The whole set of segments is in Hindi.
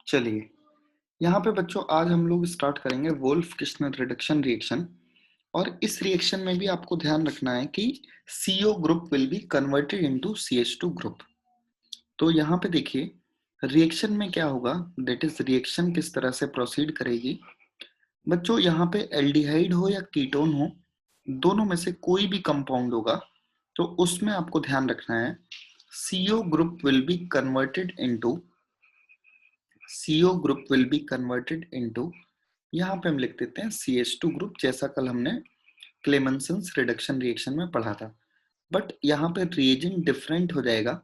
चलिए, यहाँ पे बच्चों आज हम लोग स्टार्ट करेंगे वोल्फ-किश्नर रिडक्शन रिएक्शन। और इस रिएक्शन में भी आपको ध्यान रखना है कि CO group will be converted into CH2 group. तो यहाँ पे देखिए रिएक्शन में क्या होगा, दैट इज रिएक्शन किस तरह से प्रोसीड करेगी। बच्चों यहाँ पे एल्डिहाइड हो या कीटोन हो, दोनों में से कोई भी कंपाउंड होगा तो उसमें आपको ध्यान रखना है CO group will be converted into CO group will be converted into, यहाँ पे हम लिख देते हैं CH2 ग्रुप, जैसा कल हमने क्लेमेंसन्स रिडक्शन रिएक्शन में पढ़ा था। बट यहाँ पे रिएजेंट डिफरेंट हो जाएगा,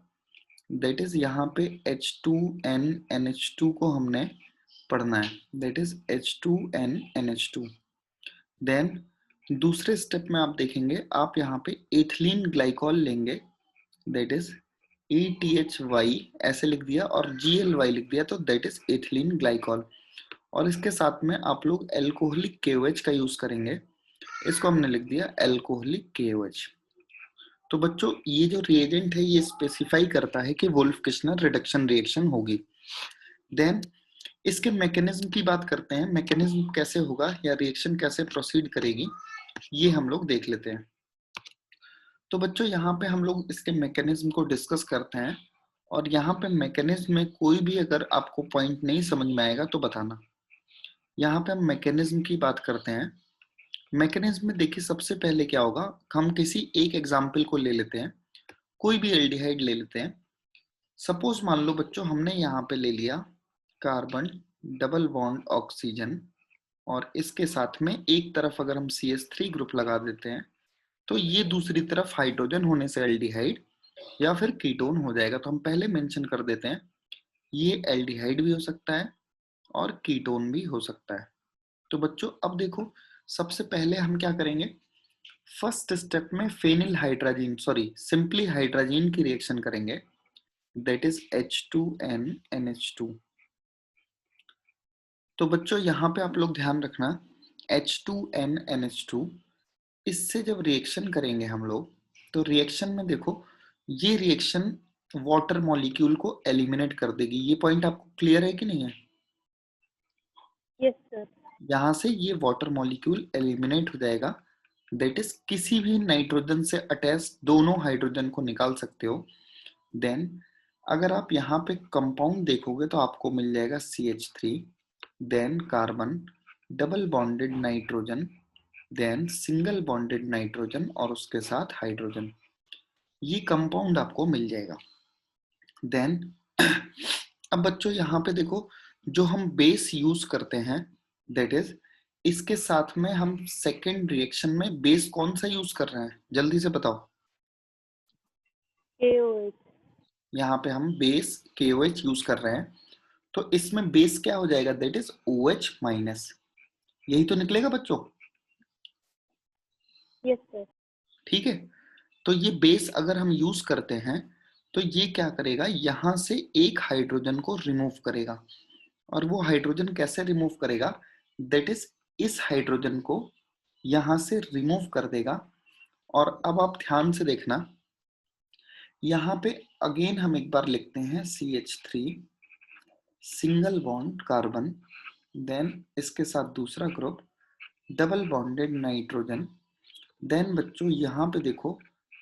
दैट इज यहाँ पे H2N NH2 को हमने पढ़ना है, that is H2N NH2। Then दूसरे स्टेप में आप देखेंगे, आप यहाँ पे एथिलीन ग्लाइकॉल लेंगे, दैट इज ETHY ऐसे लिख दिया और GLY लिख दिया, तो दैट इज एथिलीन ग्लाइकॉल। और इसके साथ में आप लोग एल्कोहलिक KOH का यूज करेंगे, इसको हमने लिख दिया एल्कोहलिक KOH। तो बच्चों ये जो रिएजेंट है ये स्पेसिफाई करता है कि वोल्फ-किश्नर रिडक्शन रिएक्शन होगी। देन इसके मैकेनिज्म की बात करते हैं, मैकेनिज्म कैसे होगा या रिएक्शन कैसे प्रोसीड करेगी, ये हम लोग देख लेते हैं। तो बच्चों यहाँ पे हम लोग इसके मैकेनिज्म को डिस्कस करते हैं, और यहाँ पे मैकेनिज्म में कोई भी अगर आपको पॉइंट नहीं समझ में आएगा तो बताना। यहाँ पे हम मैकेनिज्म की बात करते हैं। मैकेनिज्म में देखिए सबसे पहले क्या होगा, हम किसी एक एग्जाम्पल को ले लेते हैं, कोई भी एल्डिहाइड ले लेते हैं। सपोज मान लो बच्चों हमने यहाँ पे ले लिया कार्बन डबल बॉन्ड ऑक्सीजन, और इसके साथ में एक तरफ अगर हम CH3 ग्रुप लगा देते हैं तो ये दूसरी तरफ हाइड्रोजन होने से एल्डिहाइड या फिर कीटोन हो जाएगा। तो हम पहले मेंशन कर देते हैं ये एल्डिहाइड भी हो सकता है और कीटोन भी हो सकता है। तो बच्चों अब देखो सबसे पहले हम क्या करेंगे, फर्स्ट स्टेप में phenyl hydrazine sorry simply hydrazine की रिएक्शन करेंगे, दैट इज H2N NH2। तो बच्चों यहाँ पे आप लोग ध्यान रखना, H2N NH2 इससे जब रिएक्शन करेंगे हम लोग, तो रिएक्शन में देखो ये रिएक्शन वाटर मॉलिक्यूल को एलिमिनेट कर देगी। ये पॉइंट आपको क्लियर है कि नहीं है? Yes sir. यहाँ से ये वाटर मॉलिक्यूल एलिमिनेट हो जाएगा, दैट इज किसी भी नाइट्रोजन से अटैच दोनों हाइड्रोजन को निकाल सकते हो। देन अगर आप यहाँ पे कंपाउंड देखोगे तो आपको मिल जाएगा CH3, then carbon double bonded nitrogen, then single bonded nitrogen और उसके साथ हाइड्रोजन, ये कंपाउंड आपको मिल जाएगा। देन अब बच्चों यहाँ पे देखो जो हम बेस यूज करते हैं, दैट इज इसके साथ में हम सेकेंड रिएक्शन में बेस कौन सा यूज कर रहे हैं, जल्दी से बताओ। KOH। यहाँ पे हम बेस KOH यूज कर रहे हैं, तो इसमें बेस क्या हो जाएगा, दैट इज OH माइनस, यही तो निकलेगा बच्चों। Yes sir. ठीक है, तो ये बेस अगर हम यूज करते हैं तो ये क्या करेगा, यहां से एक हाइड्रोजन को रिमूव करेगा। और वो हाइड्रोजन कैसे रिमूव करेगा, दैट इज इस हाइड्रोजन को यहां से रिमूव कर देगा। और अब आप ध्यान से देखना, यहाँ पे अगेन हम एक बार लिखते हैं CH3 single bond carbon, then इसके साथ दूसरा group double bonded nitrogen. Then बच्चों यहाँ पे देखो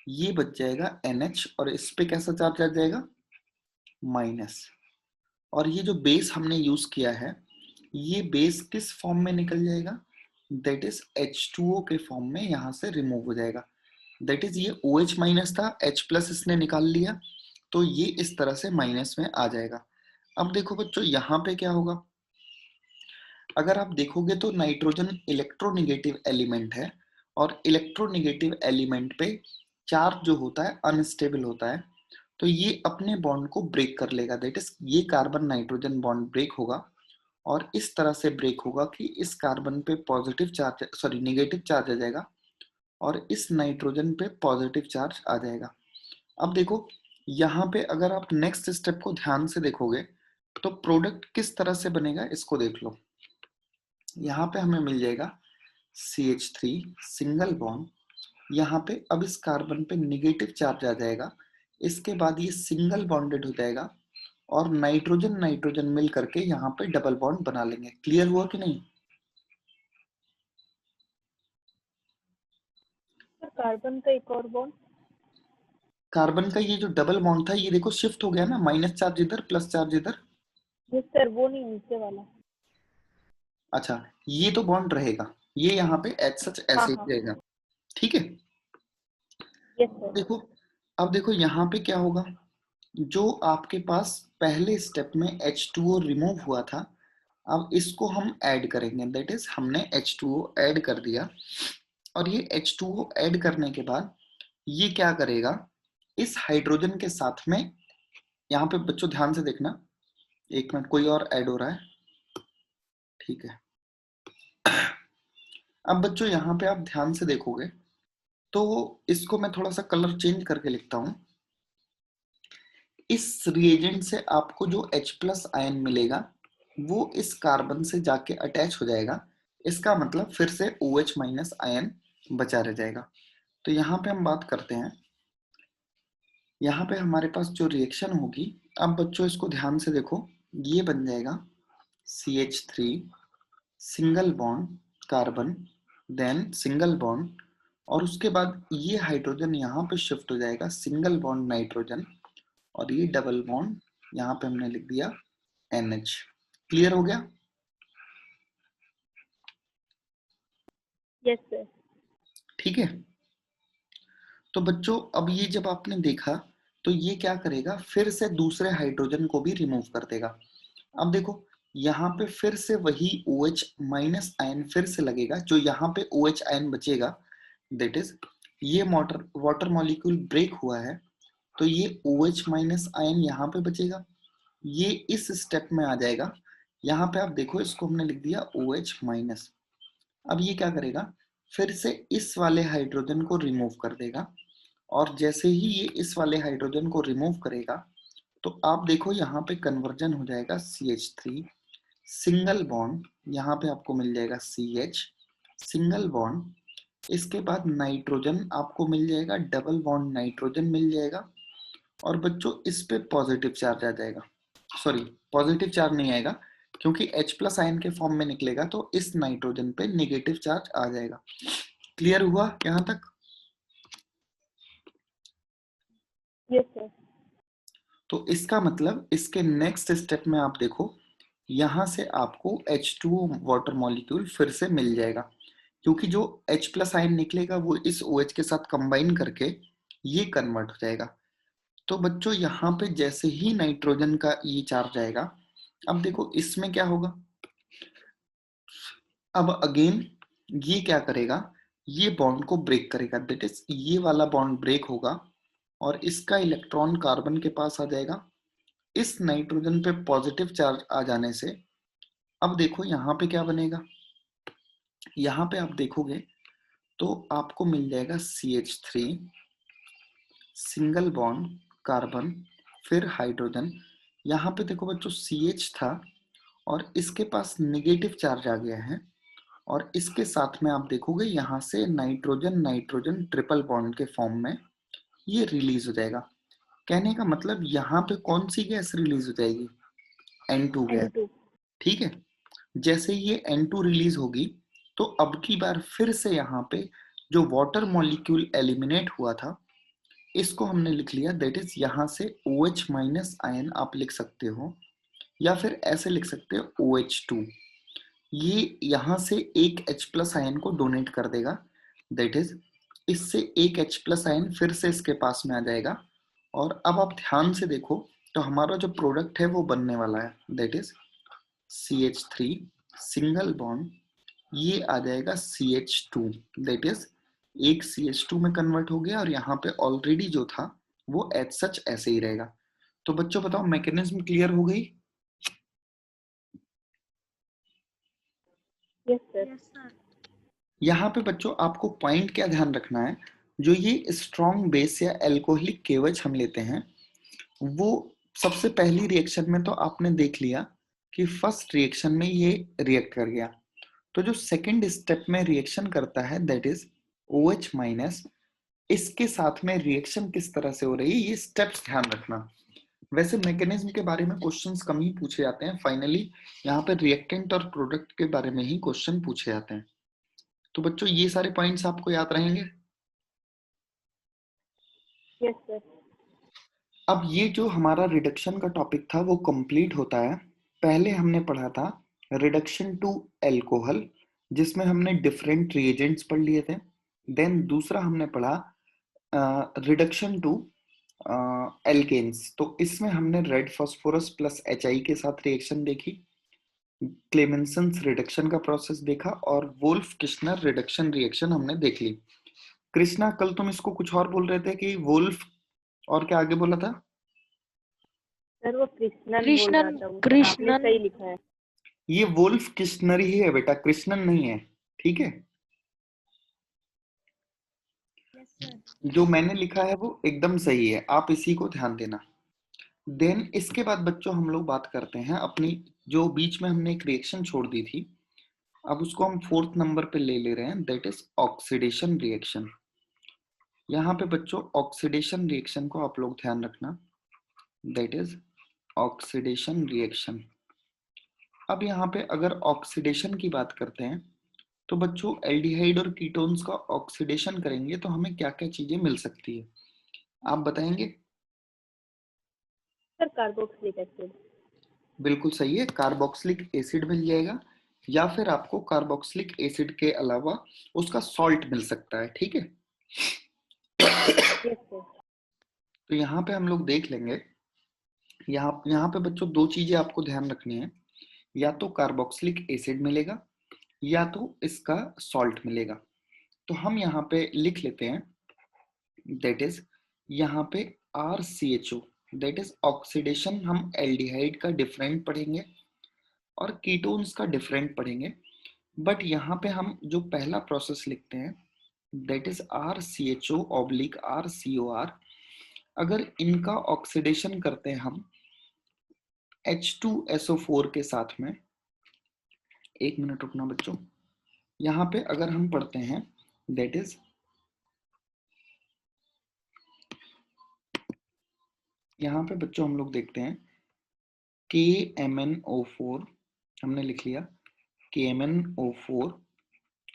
ये बच जाएगा NH, और इस पे कैसा चार्ज आ जाएगा, माइनस। और ये जो बेस हमने यूज किया है ये बेस किस फॉर्म में निकल जाएगा, दैट इज H2O के फॉर्म में यहाँ से रिमूव हो जाएगा। दैट इज ये OH माइनस था, H प्लस इसने निकाल लिया, तो ये इस तरह से माइनस में आ जाएगा। अब देखो बच्चों यहाँ पे क्या होगा, अगर आप देखोगे तो नाइट्रोजन इलेक्ट्रोनेगेटिव एलिमेंट है, और इलेक्ट्रोनेगेटिव एलिमेंट पे चार्ज जो होता है अनस्टेबल होता है, तो ये अपने बॉन्ड को ब्रेक कर लेगा, दैट इज ये कार्बन नाइट्रोजन बॉन्ड ब्रेक होगा, और इस तरह से ब्रेक होगा कि इस कार्बन पे positive charge sorry negative charge आ जाएगा और इस नाइट्रोजन पे पॉजिटिव चार्ज आ जाएगा। अब देखो यहाँ पे अगर आप नेक्स्ट स्टेप को ध्यान से देखोगे तो प्रोडक्ट किस तरह से बनेगा इसको देख लो। यहाँ पे हमें मिल जाएगा CH3 सिंगल बॉन्ड, यहाँ पे अब इस कार्बन पे निगेटिव चार्ज आ जाएगा, इसके बाद ये सिंगल बॉन्डेड हो जाएगा और नाइट्रोजन नाइट्रोजन मिल करके यहाँ पे डबल बॉन्ड बना लेंगे। क्लियर हुआ कि नहीं? कार्बन का एक और बॉन्ड। कार्बन का ये जो डबल बॉन्ड था ये देखो शिफ्ट हो गया ना, माइनस चार्ज इधर प्लस चार्ज इधर। यस सर, वो नहीं, नीचे वाला। अच्छा, ये तो बॉन्ड रहेगा, ये यहाँ पे एज सच हाँ ऐसे हाँ, ही रहेगा। ठीक है, यस सर। देखो अब देखो यहाँ पे क्या होगा, जो आपके पास पहले स्टेप में H2O रिमूव हुआ था, अब इसको हम ऐड करेंगे। दैट इज हमने H2O ऐड कर दिया, और ये H2O ऐड करने के बाद ये क्या करेगा, इस हाइड्रोजन के साथ में, यहाँ पे बच्चों ध्यान से देखना, एक मिनट, कोई और ऐड हो रहा है, ठीक है। अब बच्चों यहाँ पे आप ध्यान से देखोगे तो इसको मैं थोड़ा सा कलर चेंज करके लिखता हूं। इस रिएजेंट से आपको जो H प्लस आयन मिलेगा वो इस कार्बन से जाके अटैच हो जाएगा। इसका मतलब फिर से OH माइनस आयन बचा रह जाएगा। तो यहाँ पे हम बात करते हैं, यहाँ पे हमारे पास जो रिएक्शन होगी, अब बच्चों इसको ध्यान से देखो, ये बन जाएगा CH3 single bond carbon, then single bond, और उसके बाद ये हाइड्रोजन यहाँ पे शिफ्ट हो जाएगा सिंगल बॉन्ड नाइट्रोजन, और ये डबल बॉन्ड यहाँ पे हमने लिख दिया NH। क्लियर हो गया? Yes sir. ठीक है, तो बच्चों अब ये जब आपने देखा तो ये क्या करेगा, फिर से दूसरे हाइड्रोजन को भी रिमूव कर देगा। अब देखो यहाँ पे फिर से वही OH माइनस आयन फिर से लगेगा, जो यहाँ पे OH आयन बचेगा, दैट इज ये वाटर मॉलिक्यूल ब्रेक हुआ है, तो ये OH माइनस आयन यहाँ पे बचेगा, ये इस स्टेप में आ जाएगा। यहाँ पे आप देखो इसको हमने लिख दिया OH माइनस। अब ये क्या करेगा, फिर से इस वाले हाइड्रोजन को रिमूव कर देगा, और जैसे ही ये इस वाले हाइड्रोजन को रिमूव करेगा तो आप देखो यहाँ पे कन्वर्जन हो जाएगा CH3 सिंगल बॉन्ड, यहाँ पे आपको मिल जाएगा CH सिंगल बॉन्ड, इसके बाद नाइट्रोजन आपको मिल जाएगा, डबल बॉन्ड नाइट्रोजन मिल जाएगा, और बच्चों इस पे पॉजिटिव चार्ज आ जाएगा। सॉरी, पॉजिटिव चार्ज नहीं आएगा क्योंकि H प्लस आयन के फॉर्म में निकलेगा, तो इस नाइट्रोजन पे नेगेटिव चार्ज आ जाएगा। क्लियर हुआ यहाँ तक? Yes sir. तो इसका मतलब इसके नेक्स्ट स्टेप में आप देखो, यहाँ से आपको H2O वाटर मॉलिक्यूल फिर से मिल जाएगा, क्योंकि जो H प्लस आयन निकलेगा वो इस OH के साथ कंबाइन करके ये कन्वर्ट हो जाएगा। तो बच्चों यहाँ पे जैसे ही नाइट्रोजन का ये चार्ज आएगा, अब देखो इसमें क्या होगा, अब अगेन ये क्या करेगा, ये बॉन्ड को ब्रेक करेगा, दैट इज ये वाला बॉन्ड ब्रेक होगा, और इसका इलेक्ट्रॉन कार्बन के पास आ जाएगा। इस नाइट्रोजन पे पॉजिटिव चार्ज आ जाने से अब देखो यहाँ पे क्या बनेगा, यहाँ पे आप देखोगे तो आपको मिल जाएगा CH3 सिंगल बॉन्ड कार्बन, फिर हाइड्रोजन। यहाँ पे देखो बच्चों CH था और इसके पास निगेटिव चार्ज आ गया है, और इसके साथ में आप देखोगे यहाँ से नाइट्रोजन नाइट्रोजन ट्रिपल बॉन्ड के फॉर्म में ये रिलीज हो जाएगा। कहने का मतलब यहाँ पे कौन सी गैस रिलीज हो जाएगी, N2 गैस। N2। ठीक है, जैसे ये N2 रिलीज होगी तो अब की बार फिर से यहाँ पे जो वाटर मॉलिक्यूल एलिमिनेट हुआ था इसको हमने लिख लिया, दैट इज यहाँ से OH माइनस आयन आप लिख सकते हो, या फिर ऐसे लिख सकते हो OH2। ये यहाँ से एक H प्लस आयन को डोनेट कर देगा, दैट इज इससे एक H प्लस आयन फिर से इसके पास में आ जाएगा, और अब आप ध्यान से देखो तो हमारा जो प्रोडक्ट है वो बनने वाला है, that is CH3 single bond, ये आ जाएगा CH2, दैट इज एक CH2 में कन्वर्ट हो गया, और यहाँ पे ऑलरेडी जो था वो एज सच ऐसे ही रहेगा। तो बच्चों बताओ मैकेनिज्म क्लियर हो गई? Yes sir. यहाँ पे बच्चों आपको पॉइंट क्या ध्यान रखना है, जो ये स्ट्रॉन्ग बेस या एल्कोहलिक केवच हम लेते हैं, वो सबसे पहली रिएक्शन में तो आपने देख लिया कि फर्स्ट रिएक्शन में ये रिएक्ट कर गया, तो जो सेकंड स्टेप में रिएक्शन करता है दैट इज OH माइनस, इसके साथ में रिएक्शन किस तरह से हो रही है ये स्टेप्स ध्यान रखना। वैसे मैकेनिज्म के बारे में क्वेश्चंस कम ही पूछे जाते हैं, फाइनली यहाँ पे रिएक्टेंट और प्रोडक्ट के बारे में ही क्वेश्चन पूछे जाते हैं। तो बच्चों ये सारे पॉइंट्स आपको याद रहेंगे। Yes, sir. अब ये जो हमारा रिडक्शन का टॉपिक था वो कंप्लीट होता है। पहले हमने पढ़ा था रिडक्शन टू एल्कोहल, जिसमें हमने डिफरेंट रिएजेंट्स पढ़ लिए थे। देन दूसरा हमने पढ़ा रिडक्शन टू एल्केन्स, तो इसमें हमने रेड फास्फोरस प्लस HI के साथ रिएक्शन देखी, क्लेमेंसन्स रिडक्शन का प्रोसेस देखा, और वोल्फ किश्नर रिडक्शन रिएक्शन हमने देख ली। कृष्णा, कल तुम इसको कुछ और बोल रहे थे कि वोल्फ, और क्या आगे बोला था? सर वो कृष्णन बोल रहा था, वो आपने सही लिखा है। ये वोल्फ किश्नर ही है बेटा, कृष्णन नहीं है, ठीक है। Yes, sir. जो मैंने लिखा है वो एकदम सही है, आप इसी को ध्यान देना। देन इसके बाद बच्चों हम लोग बात करते हैं अपनी, जो बीच में हमने एक रिएक्शन छोड़ दी थी, अब उसको हम 4th नंबर पे ले रहे हैं, दैट इज ऑक्सीडेशन रिएक्शन। यहाँ पे बच्चों ऑक्सीडेशन रिएक्शन को आप लोग ध्यान रखना, दैट इज ऑक्सीडेशन रिएक्शन। अब यहाँ पे अगर ऑक्सीडेशन की बात करते हैं तो बच्चों एल्डिहाइड और कीटोन्स का ऑक्सीडेशन करेंगे तो हमें क्या क्या चीजें मिल सकती है, आप बताएंगे? Sir carboxylic acid. बिल्कुल सही है, कार्बोक्सिलिक एसिड मिल जाएगा, या फिर आपको कार्बोक्सिलिक एसिड के अलावा उसका सॉल्ट मिल सकता है, ठीक है। Yes, sir. तो यहाँ पे हम लोग देख लेंगे, यहाँ पे बच्चों दो चीजें आपको ध्यान रखनी है, या तो कार्बोक्सिलिक एसिड मिलेगा या तो इसका सॉल्ट मिलेगा। तो हम यहाँ पे लिख लेते हैं, दैट इज यहाँ पे RCHO, दैट इज ऑक्सीडेशन हम एल्डिहाइड का डिफरेंट पढ़ेंगे और कीटोन्स का डिफरेंट पढ़ेंगे, बट यहाँ पे हम जो पहला प्रोसेस लिखते हैं दैट इज RCHO/RCOR। अगर इनका ऑक्सीडेशन करते हैं हम H2SO4 के साथ में, एक मिनट रुकना बच्चों, यहाँ पे अगर हम पढ़ते हैं दैट इज, यहाँ पे बच्चों हम लोग देखते हैं KMnO4 हमने लिख लिया, KMnO4,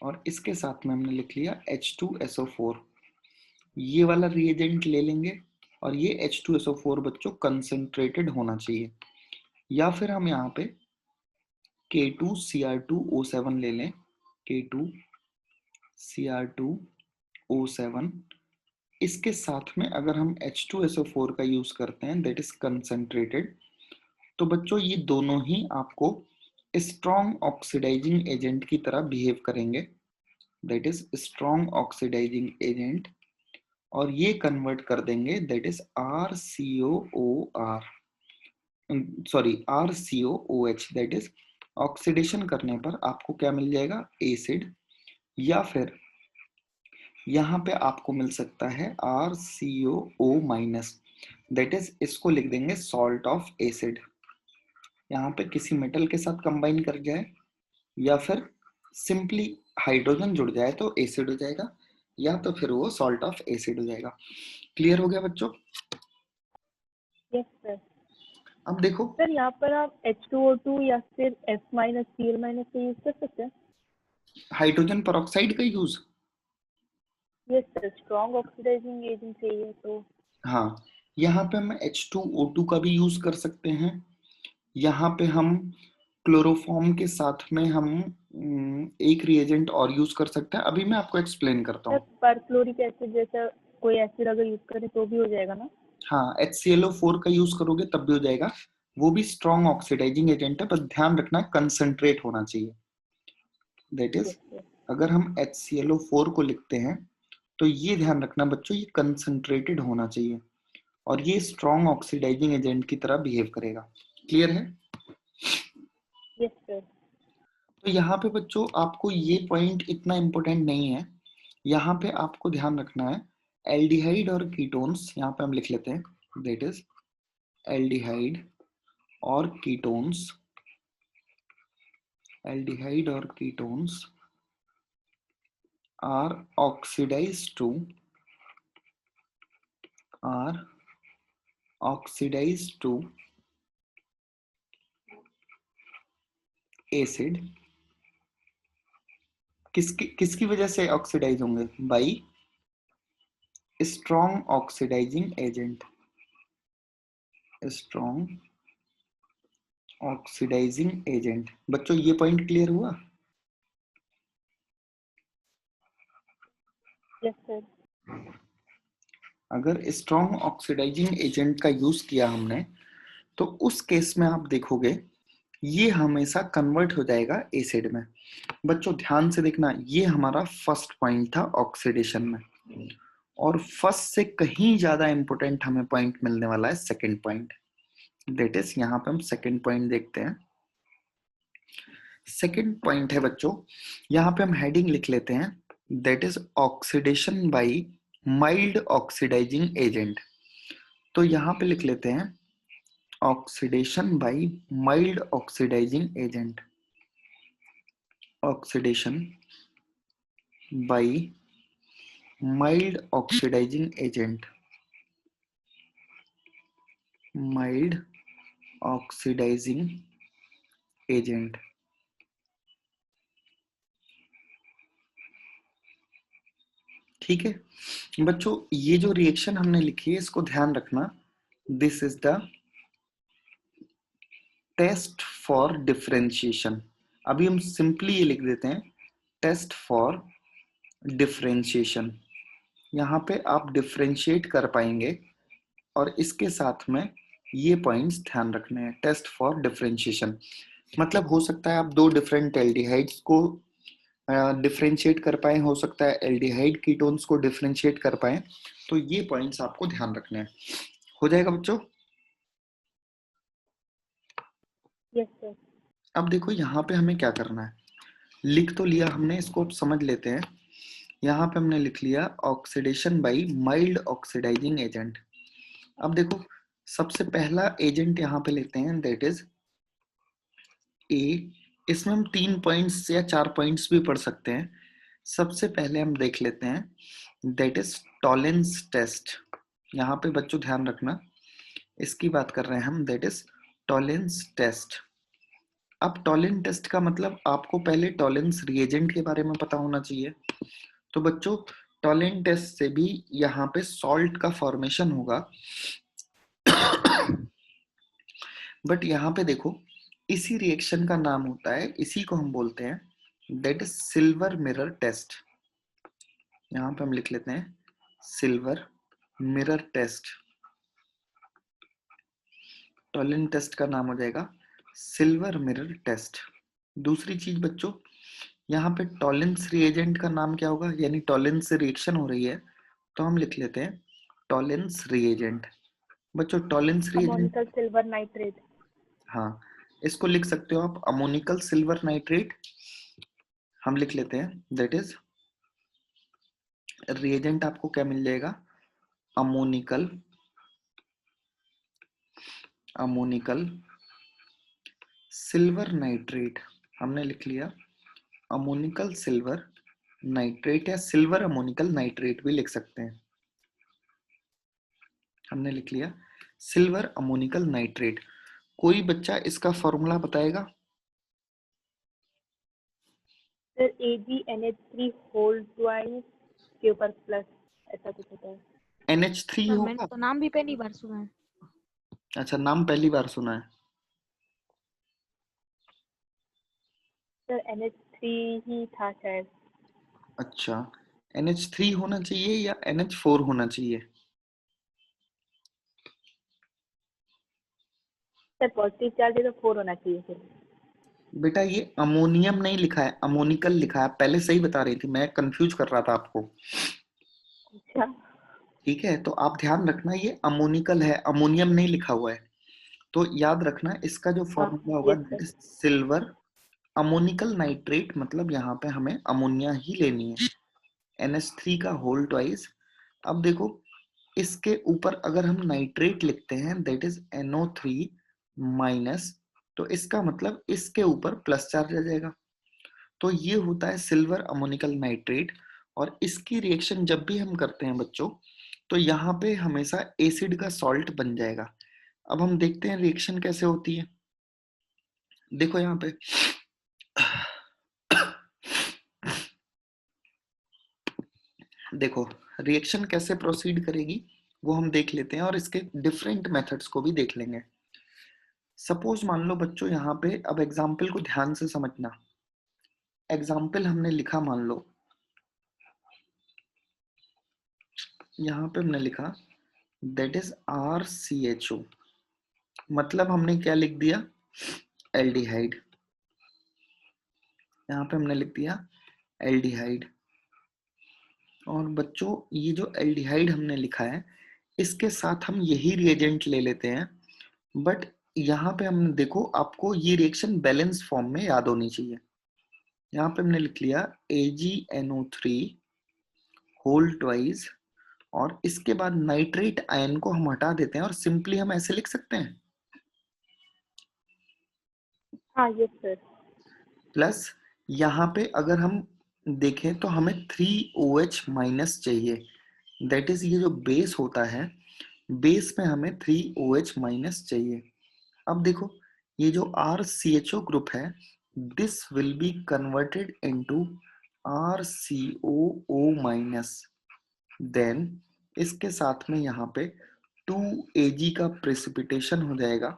और इसके साथ में हमने लिख लिया H2SO4। ये वाला रिएजेंट ले लेंगे और ये H2SO4 बच्चों कंसंट्रेटेड होना चाहिए, या फिर हम यहाँ पे K2Cr2O7 ले लें, K2Cr2O7, इसके साथ में अगर हम H2SO4 का यूज करते हैं दैट इज कंसंट्रेटेड, तो बच्चों ये दोनों ही आपको स्ट्रॉन्ग ऑक्सीडाइजिंग एजेंट की तरह बिहेव करेंगे, that is strong oxidizing agent, और ये कन्वर्ट कर देंगे that is RCOOR, sorry RCOOH, that is oxidation करने पर आपको क्या मिल जाएगा, एसिड, या फिर यहाँ पे आपको मिल सकता है RCOO-, दैट इज इसको लिख देंगे सॉल्ट ऑफ एसिड। यहाँ पे किसी मेटल के साथ कंबाइन कर जाए या फिर सिंपली हाइड्रोजन जुड़ जाए तो एसिड हो जाएगा, या तो फिर वो सॉल्ट ऑफ एसिड हो जाएगा। क्लियर हो गया बच्चों? Yes, sir. अब देखो, सर यहाँ पर आप H2O2 या फिर F-Cl- का यूज कर सकते हैं। हाइड्रोजन पेरोक्साइड का use, yes sir, strong oxidizing agent चाहिए तो। हाँ, यहाँ पे हम H2O2 का भी यूज कर सकते हैं, यहाँ पे हम क्लोरोफॉर्म के साथ में हम एक रिएजेंट और यूज कर सकते हैं, अभी मैं आपको एक्सप्लेन करता सर हूँ। परक्लोरिक एसिड जैसा कोई एसिड अगर यूज करें तो भी हो जाएगा ना। हाँ, HClO4 का यूज करोगे तब भी हो जाएगा, वो भी स्ट्रॉन्ग ऑक्सीडाइजिंग एजेंट है, बस ध्यान रखना कंसंट्रेट होना चाहिए, दैट इज यस सर। अगर हम HClO4 को लिखते हैं तो ये ध्यान रखना बच्चों, ये कंसंट्रेटेड होना चाहिए और ये स्ट्रॉन्ग ऑक्सीडाइजिंग एजेंट की तरह बिहेव करेगा। क्लियर है? Yes sir. तो यहाँ पे बच्चों आपको ये पॉइंट इतना इम्पोर्टेंट नहीं है, यहाँ पे आपको ध्यान रखना है एल्डिहाइड और कीटोन्स, यहाँ पे हम लिख लेते हैं दैट इज एल्डिहाइड और कीटोन्स, एल्डिहाइड और ketones are oxidized to are oxidize to acid, किसकी वजह से ऑक्सीडाइज होंगे? By strong oxidizing agent, strong oxidizing agent. बच्चों ये पॉइंट क्लियर हुआ? Yes sir. अगर स्ट्रॉन्ग ऑक्सीडाइजिंग एजेंट का यूज किया हमने तो उस केस में आप देखोगे ये हमेशा कन्वर्ट हो जाएगा एसिड में। बच्चों ध्यान से देखना, ये हमारा फर्स्ट पॉइंट था ऑक्सीडेशन में, और फर्स्ट से कहीं ज्यादा इंपॉर्टेंट हमें पॉइंट मिलने वाला है सेकंड पॉइंट। दैट इज, यहाँ पे हम सेकंड पॉइंट देखते हैं। सेकंड पॉइंट है बच्चों, यहाँ पे हम हेडिंग लिख लेते हैं, that is oxidation by mild oxidizing agent. तो यहाँ पे लिख लेते हैं oxidation by mild oxidizing agent, oxidation by mild oxidizing agent, mild oxidizing agent. ठीक है बच्चों, ये जो रिएक्शन हमने लिखी है इसको ध्यान रखना, this is the test for differentiation. अभी हम सिंपली ये लिख देते हैं, टेस्ट फॉर डिफरेंशिएशन। यहाँ पे आप डिफरेंशिएट कर पाएंगे, और इसके साथ में ये पॉइंट्स ध्यान रखने हैं। टेस्ट फॉर डिफरेंशिएशन मतलब हो सकता है आप दो डिफरेंट एल्डिहाइड्स को डिफरेंशिएट कर पाए, हो सकता है एल्डिहाइड कीटोन्स को डिफरेंशिएट कर पाए, तो ये पॉइंट्स आपको ध्यान रखने हैं। हो जाएगा बच्चों? Yes sir. अब देखो यहाँ पे हमें क्या करना है, लिख तो लिया हमने, इसको अब समझ लेते हैं। यहाँ पे हमने लिख लिया oxidation by mild oxidizing agent. अब देखो सबसे पहला एजेंट यहाँ पे लेते हैं, दैट इज ए। इसमें हम 3 पॉइंट्स या 4 पॉइंट्स भी पढ़ सकते हैं। सबसे पहले हम देख लेते हैं, दैट इज टॉलेंस टेस्ट। यहाँ पे बच्चों ध्यान रखना, इसकी बात कर रहे हैं हम, दैट इज टॉलेंस टेस्ट। अब टॉलेंस टेस्ट का मतलब आपको पहले टॉलेंस रिएजेंट के बारे में पता होना चाहिए। तो बच्चों टॉलेंस टेस्ट से भी यहाँ पे सॉल्ट का फॉर्मेशन होगा, बट यहाँ पे देखो इसी रिएक्शन का नाम होता है, इसी को हम बोलते हैं, that is silver mirror test. यहाँ पे हम लिख लेते हैं silver mirror test. Tollens test का नाम हो जाएगा सिल्वर मिरर टेस्ट। दूसरी चीज बच्चों, यहाँ पे टॉलेंस रिएजेंट का नाम क्या होगा, यानी टॉलेंस से रिएक्शन हो रही है तो हम लिख लेते हैं टॉलेंस रिएजेंट। बच्चों Tollens reagent, ammoniacal silver nitrate. हाँ इसको लिख सकते हो आप अमोनिकल सिल्वर नाइट्रेट। हम लिख लेते हैं दैट इज रिएजेंट आपको क्या मिल जाएगा, अमोनिकल, अमोनिकल सिल्वर नाइट्रेट। हमने लिख लिया अमोनिकल सिल्वर नाइट्रेट, या सिल्वर अमोनिकल नाइट्रेट भी लिख सकते हैं। हमने लिख लिया सिल्वर अमोनिकल नाइट्रेट। कोई बच्चा इसका फॉर्मूला बताएगा? सर AgNH3 होल ट्वाइस के ऊपर प्लस ऐसा कुछ होता है। NH3 सर मैंने होगा? तो नाम भी पहली बार सुना है। अच्छा नाम पहली बार सुना है। सर NH3 ही था शायद। अच्छा NH3 होना चाहिए या NH4 होना चाहिए? सर पॉजिटिव चार्ज है तो 4 होना चाहिए फिर। बेटा ये अमोनियम नहीं लिखा है, अमोनिकल लिखा है। पहले सही बता रही थी, मैं कंफ्यूज कर रहा था आपको। अच्छा। ठीक है तो आप ध्यान रखना, ये अमोनिकल है, अमोनियम नहीं लिखा हुआ है। तो याद रखना इसका जो हाँ फॉर्मूला होगा yes that sir. Is silver ammoniacal nitrate, मतलब यहाँ पे हमें अमोनिया ही लेनी है, NH3 का होल ट्वाइस। अब देखो इसके ऊपर अगर हम नाइट्रेट लिखते हैं दैट इज NO3 माइनस, तो इसका मतलब इसके ऊपर प्लस चार्ज आ जाएगा। तो ये होता है सिल्वर अमोनिकल नाइट्रेट। और इसकी रिएक्शन जब भी हम करते हैं बच्चों, तो यहाँ पे हमेशा एसिड का सॉल्ट बन जाएगा। अब हम देखते हैं रिएक्शन कैसे होती है। देखो यहाँ पे देखो रिएक्शन कैसे प्रोसीड करेगी वो हम देख लेते हैं और इसके डिफरेंट मेथड्स को भी देख लेंगे। सपोज मान लो बच्चों यहाँ पे, अब एग्जाम्पल को ध्यान से समझना। एग्जाम्पल हमने लिखा, मान लो यहाँ पे हमने लिखा दैट इज RCHO, मतलब हमने क्या लिख दिया, एल्डिहाइड। यहाँ पे हमने लिख दिया एल्डिहाइड। और बच्चों ये जो एल्डिहाइड हमने लिखा है इसके साथ हम यही रिएजेंट ले लेते हैं, बट यहाँ पे हमने देखो आपको ये रिएक्शन बैलेंस फॉर्म में याद होनी चाहिए। यहाँ पे हमने लिख लिया AgNO3 होल ट्वाइस, और इसके बाद नाइट्रेट आयन को हम हटा देते हैं और सिंपली हम ऐसे लिख सकते हैं हाँ यस सर। प्लस यहाँ पे अगर हम देखें तो हमें 3OH माइनस चाहिए, दैट इज ये जो बेस होता है बेस में हमें 3OH माइनस चाहिए। अब देखो ये जो RCHO ग्रुप है this will be converted into RCOO minus, then इसके साथ में यहाँ पे 2Ag का प्रेसिपिटेशन हो जाएगा।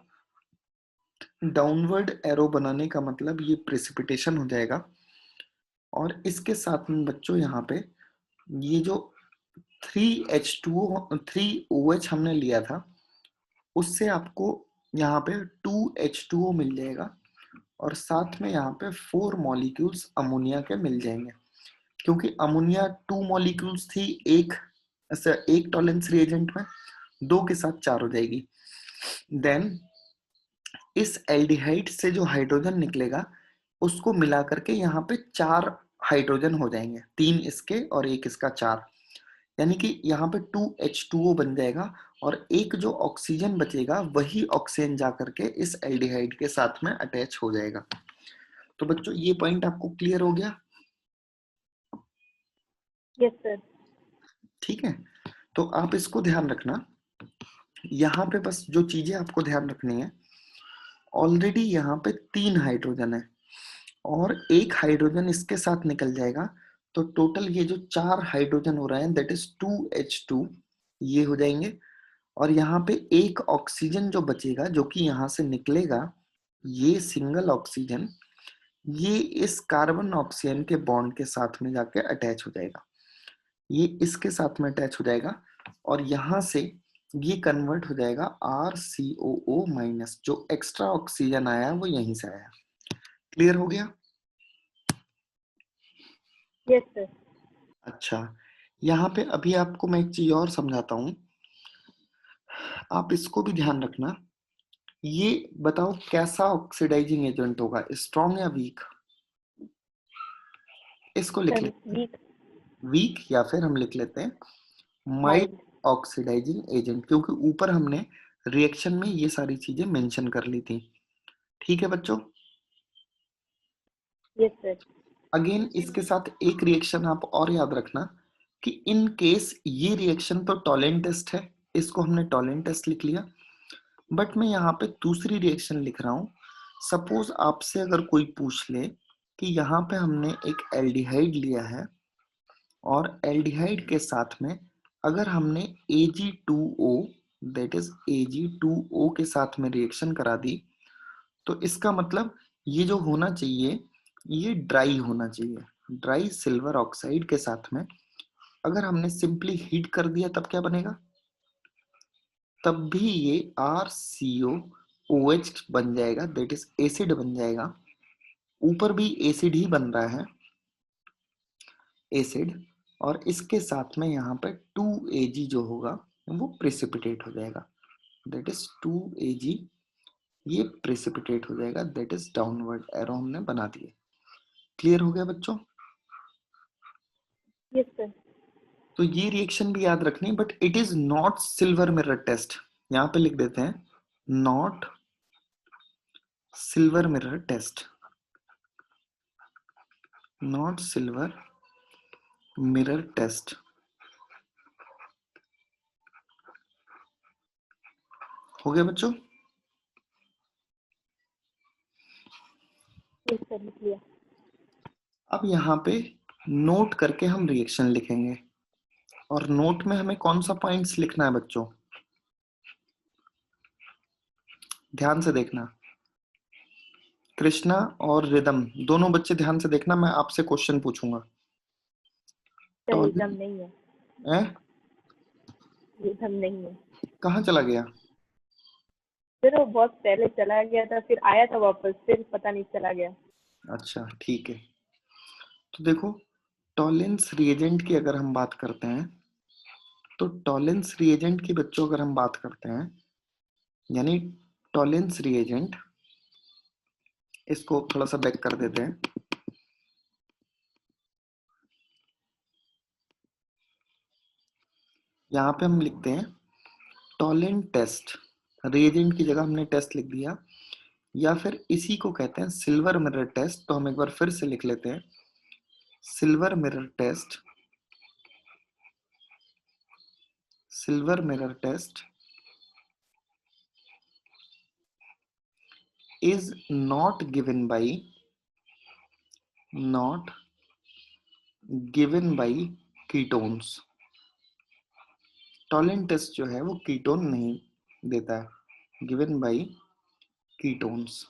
डाउनवर्ड एरो बनाने का मतलब ये प्रेसिपिटेशन हो जाएगा। और इसके साथ में बच्चों यहाँ पे ये जो 3OH हमने लिया था उससे आपको यहाँ पे 2H2O मिल जाएगा, और साथ में यहाँ पे 4 मॉलिक्यूल्स अमोनिया के मिल जाएंगे, क्योंकि अमोनिया 2 मॉलिक्यूल्स थी एक टॉलेंस रिएजेंट में, 2 के साथ 4 हो जाएगी। देन इस एल्डिहाइड से जो हाइड्रोजन निकलेगा उसको मिला करके यहाँ पे 4 हाइड्रोजन हो जाएंगे, 3 इसके और एक इसका 4, यानी कि यहाँ पे 2H2O बन जाएगा, और एक जो ऑक्सीजन बचेगा वही ऑक्सीजन जा करके इस एल्डिहाइड के साथ में अटैच हो जाएगा। तो बच्चों ये पॉइंट आपको क्लियर हो गया? Yes sir. ठीक है, तो आप इसको ध्यान रखना। यहाँ पे बस जो चीजें आपको ध्यान रखनी है, ऑलरेडी यहाँ पे 3 हाइड्रोजन है और एक हाइड्रोजन इसके साथ निकल जाएगा, तो टोटल ये जो 4 हाइड्रोजन हो रहे हैं दैट इज 2H2 ये हो जाएंगे। और यहाँ पे एक ऑक्सीजन जो बचेगा जो कि यहाँ से निकलेगा, ये सिंगल ऑक्सीजन ये इस कार्बन ऑक्सीजन के बॉन्ड के साथ में जाके अटैच हो जाएगा, ये इसके साथ में अटैच हो जाएगा, और यहाँ से ये कन्वर्ट हो जाएगा RCOO माइनस, जो एक्स्ट्रा ऑक्सीजन आया वो यहीं से आया। क्लियर हो गया? Yes sir. अच्छा, यहाँ पे अभी आपको मैं एक चीज और समझाता हूँ, आप इसको भी ध्यान रखना। ये बताओ कैसा ऑक्सीडाइजिंग एजेंट होगा, स्ट्रॉन्ग या वीक? इसको लिख सर लेते हैं वीक। वीक, या फिर हम लिख लेते हैं माइल्ड माइल्ड। ऑक्सीडाइजिंग एजेंट, क्योंकि ऊपर हमने रिएक्शन में ये सारी चीजें मेंशन कर ली थी। ठीक है बच्चों? Yes sir. अगेन इसके साथ एक रिएक्शन आप और याद रखना कि इन केस ये रिएक्शन तो टॉलेंट टेस्ट है, इसको हमने टॉलेंट टेस्ट लिख लिया, बट मैं यहाँ पे दूसरी रिएक्शन लिख रहा हूँ। सपोज आपसे अगर कोई पूछ ले कि यहाँ पे हमने एक एल्डिहाइड लिया है और एल्डिहाइड के साथ में अगर हमने Ag2O दैट इज Ag2O के साथ में रिएक्शन करा दी, तो इसका मतलब ये जो होना चाहिए ये ड्राई होना चाहिए। ड्राई सिल्वर ऑक्साइड के साथ में अगर हमने सिंपली हीट कर दिया तब क्या बनेगा, तब भी ये RCOOH बन जाएगा, दैट इज एसिड बन जाएगा। ऊपर भी एसिड ही बन रहा है, एसिड, और इसके साथ में यहाँ पे 2Ag जो होगा वो प्रेसिपिटेट हो जाएगा, दैट इज 2Ag, ये प्रेसिपिटेट हो जाएगा, दैट इज डाउनवर्ड एरो हमने बना दिए। क्लियर हो गया बच्चों? Yes sir. तो ये रिएक्शन भी याद रखनी, but it is not silver mirror test. यहाँ पे लिख देते हैं not silver mirror test, not silver mirror test. हो गया बच्चों? यस सर, लिख लिया। अब यहाँ पे नोट करके हम रिएक्शन लिखेंगे, और नोट में हमें कौन सा पॉइंट्स लिखना है बच्चों? ध्यान से देखना। कृष्णा और रिदम, दोनों बच्चे ध्यान से देखना, मैं आपसे क्वेश्चन पूछूंगा। सर रिदम नहीं है, है? रिदम नहीं है कहाँ चला गया? सर। वो बहुत पहले चला गया था, फिर आया था वापस, फिर पता नहीं चला गया। अच्छा ठीक है। तो देखो, टॉलेंस रिएजेंट की अगर हम बात करते हैं, तो टॉलेंस रिएजेंट की बच्चों अगर हम बात करते हैं, यानी टॉलेंस रिएजेंट, इसको थोड़ा सा बैक कर देते हैं। यहाँ पे हम लिखते हैं टॉलेंट टेस्ट, रिएजेंट की जगह हमने टेस्ट लिख दिया, या फिर इसी को कहते हैं सिल्वर मिरर टेस्ट। तो हम एक बार फिर से लिख लेते हैं, silver mirror test, silver mirror test is not given by ketones। Tollens test जो है वो कीटोन नहीं देता है, गिवन बाय कीटोन्स।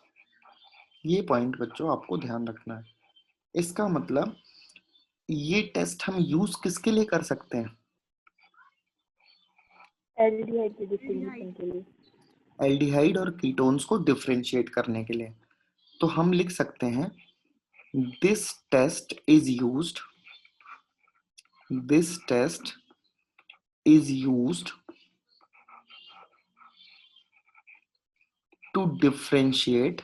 ये पॉइंट बच्चों आपको ध्यान रखना है। इसका मतलब ये टेस्ट हम यूज किसके लिए कर सकते हैं? एल्डिहाइड के डिस्टिंग्विशन के लिए। एल्डिहाइड और कीटोन्स को डिफरेंशिएट करने के लिए। तो हम लिख सकते हैं this test is used, this test is used to differentiate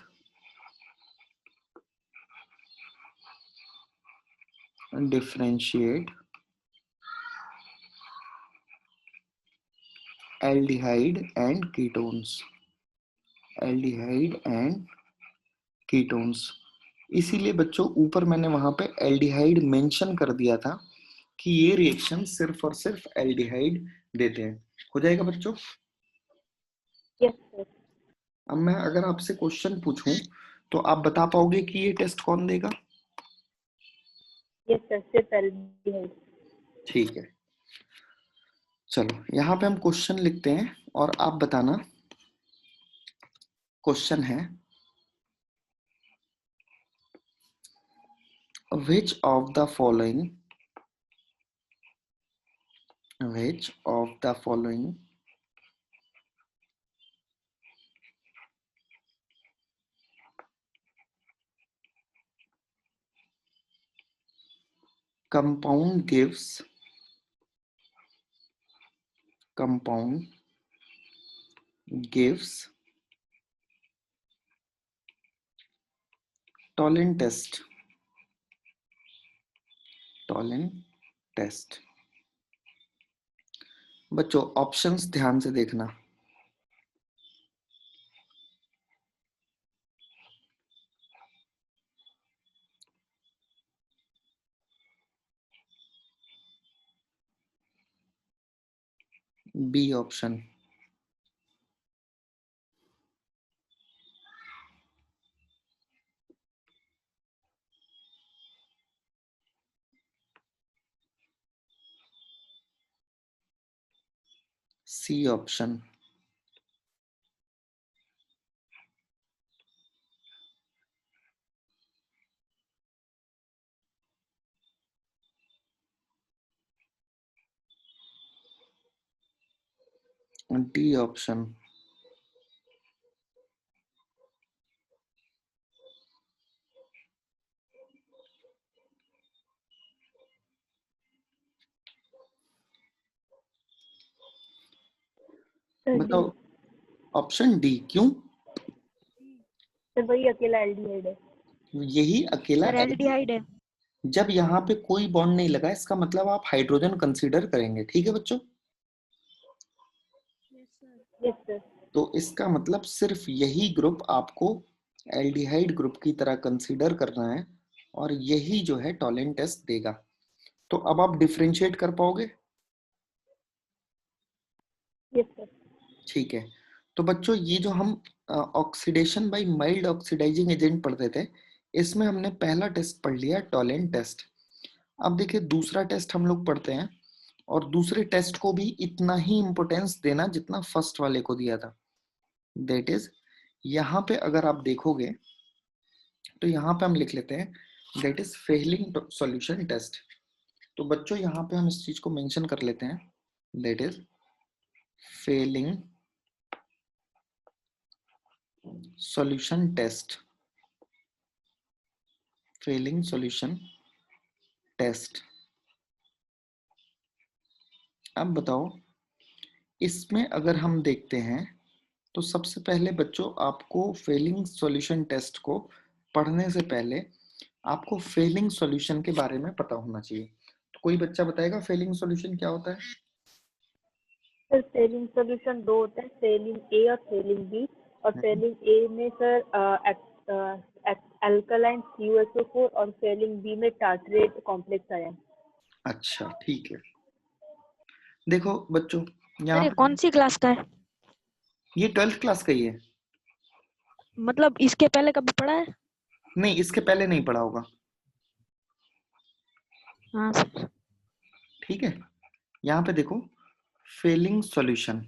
aldehyde and ketones, aldehyde and ketones। इसीलिए बच्चों ऊपर मैंने वहां पे एल्डिहाइड मेंशन कर दिया था कि ये रिएक्शन सिर्फ और सिर्फ एल्डिहाइड देते हैं। हो जाएगा बच्चों? Yes sir. अब मैं अगर आपसे क्वेश्चन पूछूं तो आप बता पाओगे कि ये टेस्ट कौन देगा? यस सर, सिर्फ एल्डिहाइड। ठीक है, चलो यहाँ पे हम क्वेश्चन लिखते हैं और आप बताना। क्वेश्चन है, which of the following compound gives Tollens test? बच्चों ऑप्शंस ध्यान से देखना। B option, C option, D option. Sir D. बताओ ऑप्शन डी क्यों? सर वही अकेला एल्डिहाइड है। यही अकेला सर एल्डिहाइड है। जब यहाँ पे कोई बॉन्ड नहीं लगा, इसका मतलब आप हाइड्रोजन कंसीडर करेंगे। ठीक है बच्चों? Yes sir. तो इसका मतलब सिर्फ यही ग्रुप आपको एल्डिहाइड ग्रुप की तरह कंसीडर करना है, और यही जो है टॉलेंट टेस्ट देगा। तो अब आप डिफरेंशिएट कर पाओगे? Yes sir. ठीक है, तो बच्चों ये जो हम oxidation by mild oxidizing agent पढ़ते थे, इसमें हमने पहला टेस्ट पढ़ लिया टॉलेंट टेस्ट। अब देखिए दूसरा टेस्ट हम लोग पढ़ते हैं, और दूसरे टेस्ट को भी इतना ही इंपॉर्टेंस देना जितना फर्स्ट वाले को दिया था। दैट इज, यहाँ पे अगर आप देखोगे तो यहाँ पे हम लिख लेते हैं that is Fehling solution test. तो बच्चों यहाँ पे हम इस चीज को मेंशन कर लेते हैं, that is Fehling solution test. Fehling solution test. अब बताओ, इसमें अगर हम देखते हैं तो सबसे पहले बच्चों आपको फेलिंग सॉल्यूशन टेस्ट को पढ़ने से पहले आपको फेलिंग सॉल्यूशन के बारे में पता होना चाहिए। तो कोई बच्चा बताएगा फेलिंग सॉल्यूशन क्या होता है? सर फेलिंग सोल्यूशन दो होते हैं, फेलिंग ए और फेलिंग बी। और फेलिंग ए में सर अल्कलाइन CuSO4 और फेलिंग बी में टार्टरेट कॉम्प्लेक्स आयन। अच्छा ठीक है। देखो बच्चों सर यहाँ ये पे कौन सी क्लास का है? ये 12th क्लास का ही है। मतलब इसके पहले कभी पढ़ा है? नहीं, इसके पहले नहीं पढ़ा होगा। हाँ सर। ठीक है, यहाँ पे देखो फेलिंग सॉल्यूशन,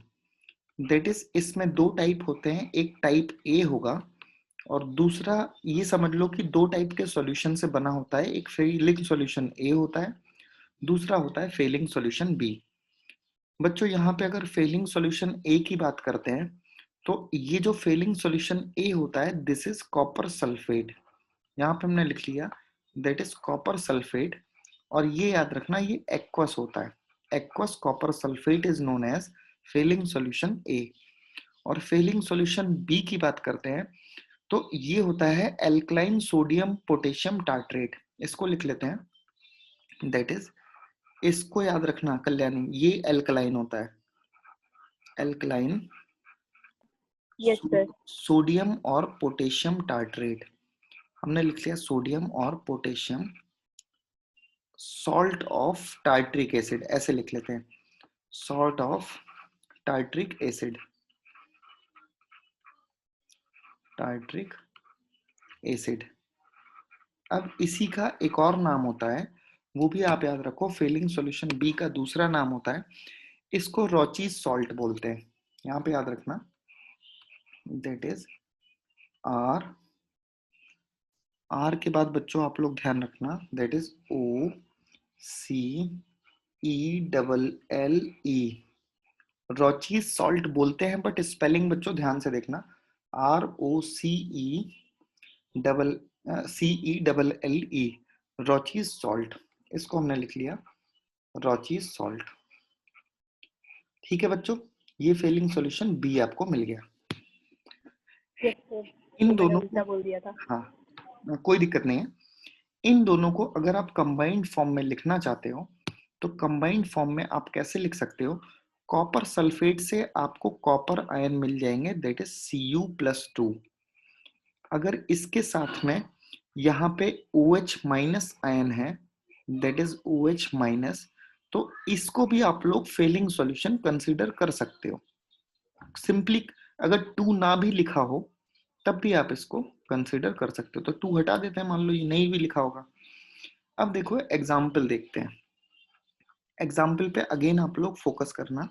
दैट इज इसमें दो टाइप होते हैं, एक टाइप ए होगा और दूसरा ये समझ लो कि दो टाइप के सॉल्यूशन से बना होता है। एक फेलिंग सॉल्यूशन ए होता है, दूसरा होता है फेलिंग सॉल्यूशन बी। बच्चों यहाँ पे अगर फेलिंग सॉल्यूशन ए की बात करते हैं तो ये जो फेलिंग सॉल्यूशन ए होता है दिस इज कॉपर सल्फेट। यहाँ पे हमने लिख लिया दैट इज कॉपर सल्फेट, और ये याद रखना ये एक्वस होता है। Aqueous copper sulphate is known as Fehling solution A. और फेलिंग सॉल्यूशन बी की बात करते हैं तो ये होता है एल्कलाइन सोडियम पोटेशियम टार्ट्रेट। इसको लिख लेते हैं, दैट इज इसको याद रखना कल्याणी, ये एल्कलाइन होता है, एल्कलाइन यस सर। सोडियम और पोटेशियम टार्ट्रेट। हमने लिख लिया सोडियम और potassium salt of tartaric acid, ऐसे लिख लेते हैं salt of tartaric acid, tartaric acid. अब इसी का एक और नाम होता है, वो भी आप याद रखो, फेलिंग सॉल्यूशन बी का दूसरा नाम होता है, इसको रोचीज सॉल्ट बोलते हैं। यहाँ पे याद रखना दैट इज आर। आर के बाद बच्चों आप लोग ध्यान रखना दैट इज OCELLE। रोचीज सॉल्ट बोलते हैं बट स्पेलिंग बच्चों ध्यान से देखना, ROCELLE, रोचीज सॉल्ट। इसको हमने लिख लिया रोचीज सॉल्ट। ठीक है बच्चों, ये फेलिंग सॉल्यूशन बी आपको मिल गया। यस सर, इन तो मैंने दोनों उल्टा को, बोल दिया था। हाँ कोई दिक्कत नहीं है। इन दोनों को अगर आप कंबाइंड फॉर्म में लिखना चाहते हो तो कंबाइंड फॉर्म में आप कैसे लिख सकते हो, कॉपर सल्फेट से आपको कॉपर आयन मिल जाएंगे दैट इज Cu+2। अगर इसके साथ में यहाँ पे OH माइनस आयन है दैट इज OH माइनस, तो इसको भी आप लोग फेलिंग सॉल्यूशन कंसीडर कर सकते हो। सिंपली अगर 2 ना भी लिखा हो तब भी आप इसको कंसीडर कर सकते हो। तो 2 हटा देते हैं, मान लो ये नहीं भी लिखा होगा। अब देखो एग्जाम्पल देखते हैं, एग्जाम्पल पे अगेन आप लोग फोकस करना।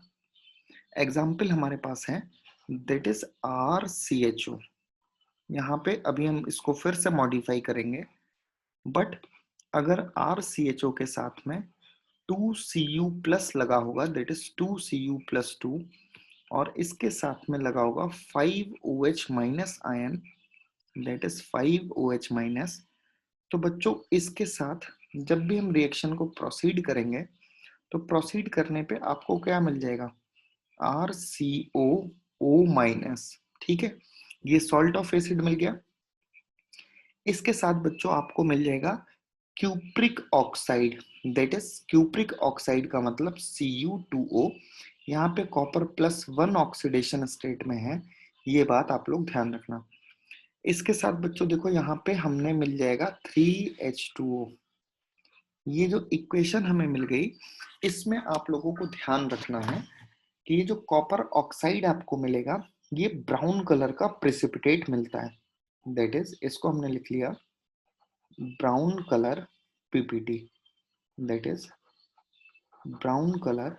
एग्जाम्पल हमारे पास है दैट इज RCHO। यहाँ पे अभी हम इसको फिर से मॉडिफाई करेंगे, बट अगर RCHO के साथ में 2Cu प्लस लगा होगा दैट इज 2Cu+2, और इसके साथ में लगा होगा 5OH minus ion that is 5OH minus, तो बच्चों इसके साथ जब भी हम रिएक्शन को प्रोसीड करेंगे तो प्रोसीड करने पे आपको क्या मिल जाएगा, RCOO माइनस। ठीक है, ये सॉल्ट ऑफ एसिड मिल गया। इसके साथ बच्चों आपको मिल जाएगा cupric oxide, that is cupric oxide का मतलब Cu2O। यहाँ पे कॉपर +1 ऑक्सीडेशन स्टेट में है, ये बात आप लोग ध्यान रखना। इसके साथ बच्चों देखो यहाँ पे हमने मिल जाएगा 3H2O। ये जो इक्वेशन हमें मिल गई, इसमें आप लोगों को ध्यान रखना है कि ये जो कॉपर ऑक्साइड आपको मिलेगा ये ब्राउन कलर का प्रेसिपिटेट मिलता है, दैट इज इसको हमने लिख लिया brown colour PPT, that is brown colour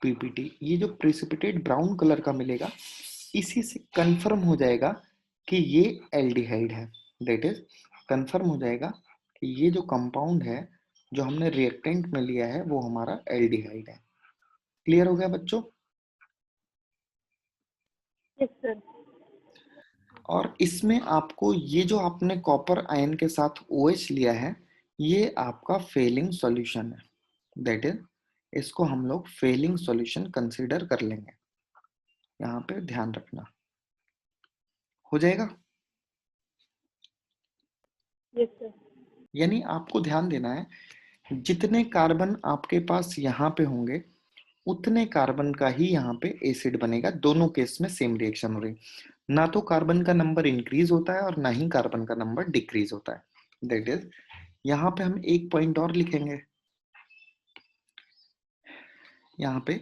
PPT. ये जो प्रेसिपिटेट ब्राउन कलर का मिलेगा, इसी से कंफर्म हो जाएगा कि ये एल्डिहाइड है, दैट इज कंफर्म हो जाएगा कि ये जो कंपाउंड है जो हमने रिएक्टेंट में लिया है वो हमारा एल्डिहाइड है। क्लियर हो गया बच्चों? Yes sir. और इसमें आपको ये जो आपने कॉपर आयन के साथ OH लिया है, ये आपका फेलिंग सॉल्यूशन है, दैट इज इसको हम लोग फेलिंग सॉल्यूशन कंसीडर कर लेंगे। यहाँ पे ध्यान रखना, हो जाएगा? Yes sir. यानी आपको ध्यान देना है, जितने कार्बन आपके पास यहाँ पे होंगे उतने कार्बन का ही यहाँ पे एसिड बनेगा। दोनों केस में सेम रिएक्शन हो रही, ना तो कार्बन का नंबर इंक्रीज होता है और ना ही कार्बन का नंबर डिक्रीज होता है, दैट इज यहाँ पे हम एक पॉइंट और लिखेंगे, यहाँ पे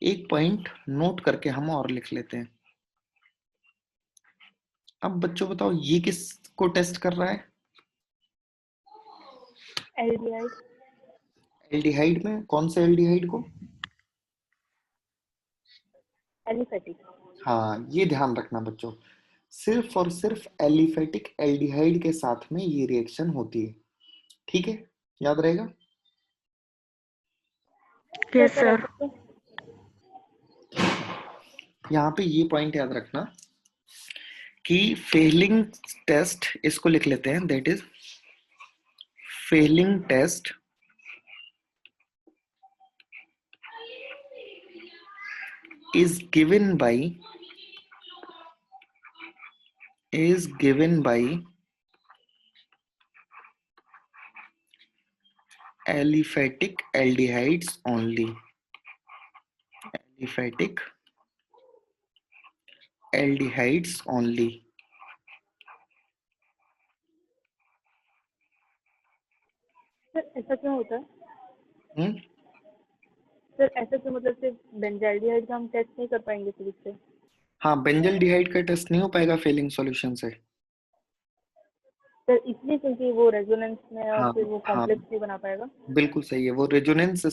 एक पॉइंट नोट करके हम और लिख लेते हैं। अब बच्चों बताओ ये किसको टेस्ट कर रहा है? एल्डिहाइड। एल्डिहाइड में कौन से एल्डिहाइड को? एलिफेटिक। हाँ, ये ध्यान रखना बच्चों, सिर्फ और सिर्फ एलिफेटिक एल्डिहाइड के साथ में ये रिएक्शन होती है, ठीक है? याद रहेगा? Yes sir sir. ऐसे तो यहाँ पे ये पॉइंट याद रखना कि फेलिंग टेस्ट, इसको लिख लेते हैं, that is Fehling test is given by aliphatic aldehydes only, aliphatic aldehydes only। Sir ऐसा क्यों होता है? हम्म, सर ऐसा क्यों, मतलब सिर्फ बेंजाल्डिहाइड का हम टेस्ट नहीं कर पाएंगे फिर इससे? हाँ, बेंजल्डिहाइड का टेस्ट नहीं हो पाएगा फेलिंग सॉल्यूशन से। सर इसलिए क्योंकि वो रेजोनेंस में और हाँ फिर वो हाँ, कॉम्प्लेक्स नहीं बना पाएगा। बिल्कुल सही है, वो रेजोनेंस